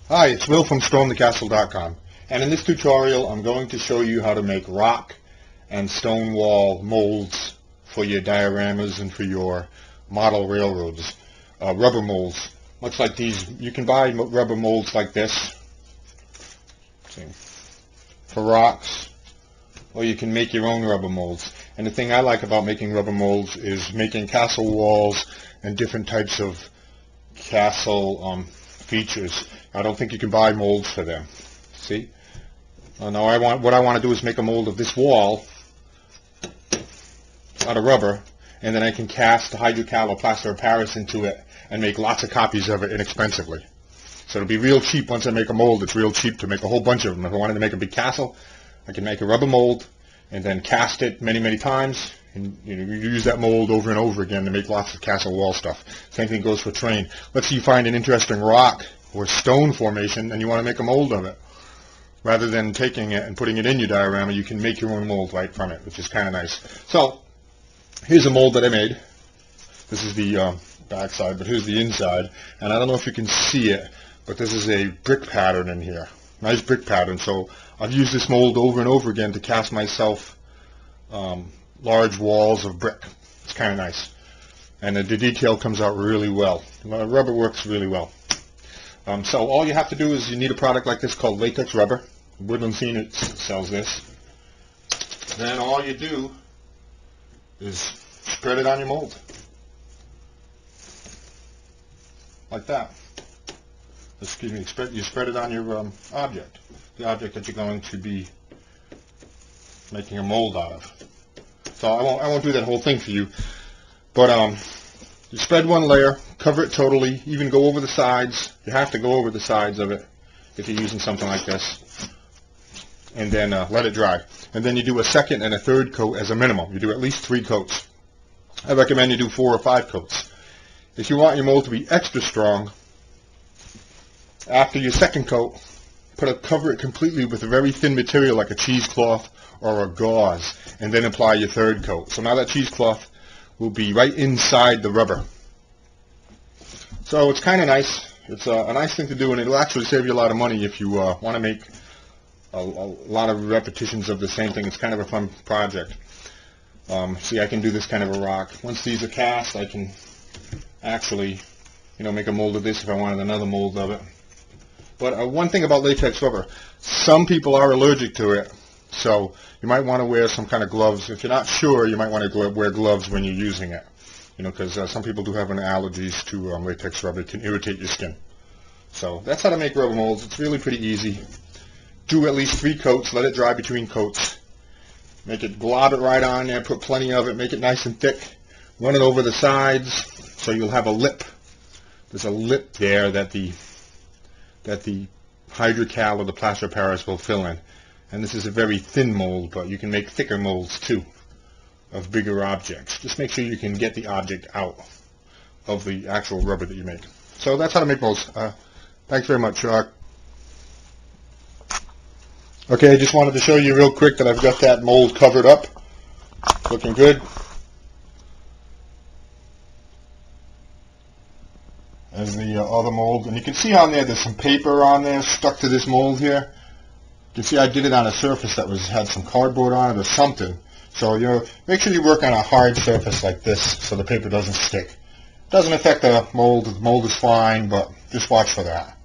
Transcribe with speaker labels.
Speaker 1: Hi, it's Will from StormTheCastle.com, and in this tutorial I'm going to show you how to make rock and stone wall molds for your dioramas and for your model railroads. Rubber molds, much like these. You can buy rubber molds like this for rocks, or you can make your own rubber molds. And the thing I like about making rubber molds is making castle walls and different types of castle features. I don't think you can buy molds for them. See? Now what I want to do is make a mold of this wall out of rubber, and then I can cast the hydrocal or plaster of Paris into it and make lots of copies of it inexpensively. So it'll be real cheap once I make a mold. It's real cheap to make a whole bunch of them. If I wanted to make a big castle, I can make a rubber mold and then cast it many, many times. And you use that mold over and over again to make lots of castle wall stuff. Same thing goes for terrain. Let's say you find an interesting rock or stone formation and you want to make a mold of it. Rather than taking it and putting it in your diorama, you can make your own mold right from it, which is kind of nice. So here's a mold that I made. This is the back side, but here's the inside. And I don't know if you can see it, but this is a brick pattern in here. Nice brick pattern. So I've used this mold over and over again to cast myself large walls of brick. It's kind of nice. And the detail comes out really well. Rubber works really well. So all you have to do is you need a product like this called latex rubber. Woodland Scene sells this. Then all you do is spread it on your mold. Like that. Excuse me, you spread it on your object. The object that you're going to be making a mold out of. So I won't do that whole thing for you. But you spread one layer, cover it totally, even go over the sides. You have to go over the sides of it if you're using something like this. And then let it dry. And then you do a second and a third coat as a minimum. You do at least 3 coats. I recommend you do 4 or 5 coats. If you want your mold to be extra strong, after your second coat, cover it completely with a very thin material like a cheesecloth or a gauze, and then apply your third coat. So now that cheesecloth will be right inside the rubber. So it's kind of nice. It's a nice thing to do, and it'll actually save you a lot of money if you want to make a lot of repetitions of the same thing. It's kind of a fun project. See, I can do this kind of a rock. Once these are cast, I can actually, make a mold of this if I wanted another mold of it. But one thing about latex rubber, some people are allergic to it, so you might want to wear some kind of gloves. If you're not sure, you might want to wear gloves when you're using it, because some people do have allergies to latex rubber. It can irritate your skin. So that's how to make rubber molds. It's really pretty easy. Do at least 3 coats. Let it dry between coats. Make it, glob it right on there. Put plenty of it. Make it nice and thick. Run it over the sides so you'll have a lip. There's a lip there that the hydrocal or the plaster of Paris will fill in. And this is a very thin mold, but you can make thicker molds too of bigger objects. Just make sure you can get the object out of the actual rubber that you make. So that's how to make molds. Thanks very much. Okay, I just wanted to show you real quick that I've got that mold covered up. Looking good. As the other mold. And you can see on there, there's some paper on there stuck to this mold here. You can see I did it on a surface that had some cardboard on it or something. So make sure you work on a hard surface like this so the paper doesn't stick. It doesn't affect the mold. The mold is fine, but just watch for that.